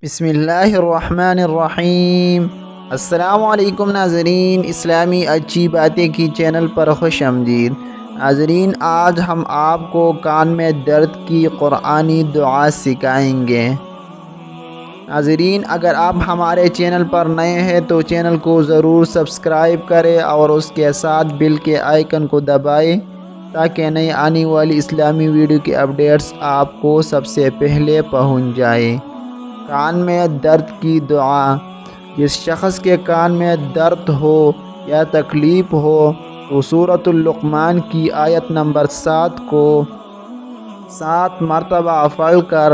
بسم اللہ الرحمن الرحیم۔ السلام علیکم ناظرین، اسلامی اچھی باتیں کی چینل پر خوش آمدید۔ ناظرین، آج ہم آپ کو کان میں درد کی قرآنی دعا سکھائیں گے۔ ناظرین، اگر آپ ہمارے چینل پر نئے ہیں تو چینل کو ضرور سبسکرائب کریں اور اس کے ساتھ بیل کے آئیکن کو دبائیں تاکہ نئی آنے والی اسلامی ویڈیو کی اپڈیٹس آپ کو سب سے پہلے پہنچ جائے۔ کان میں درد کی دعا۔ جس شخص کے کان میں درد ہو یا تکلیف ہو تو سورۃ اللقمان کی آیت نمبر 7 کو 7 مرتبہ پڑھ کر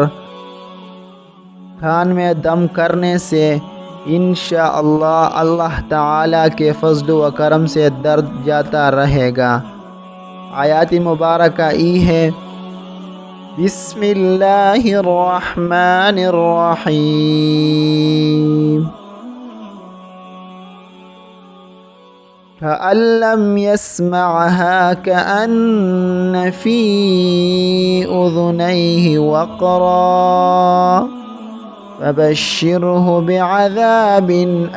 کان میں دم کرنے سے انشاءاللہ اللہ تعالیٰ کے فضل و کرم سے درد جاتا رہے گا۔ آیات مبارکہ یہ ہے: بسم اللہ الرحمن الرحیم، كأن لم يسمعها كأن في أذنيه وقرا فبشره بعذاب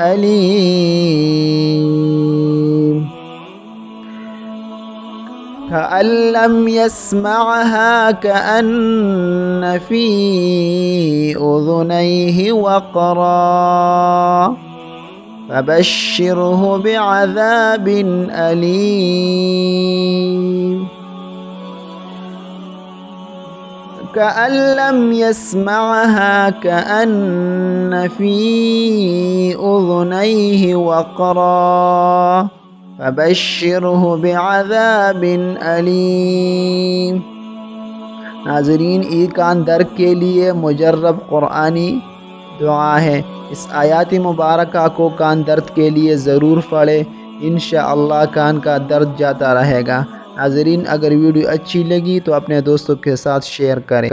أليم۔ كأن لم يسمعها كأن في أذنيه وقرا فبشره بعذاب أليم۔ كأن لم يسمعها كأن في أذنيه وقرا فبشره بعذاب علیم۔ ناظرین، یہ کان درد کے لیے مجرب قرآنی دعا ہے۔ اس آیات مبارکہ کو کان درد کے لیے ضرور پڑھیں، انشاءاللہ کان کا درد جاتا رہے گا۔ ناظرین، اگر ویڈیو اچھی لگی تو اپنے دوستوں کے ساتھ شیئر کریں۔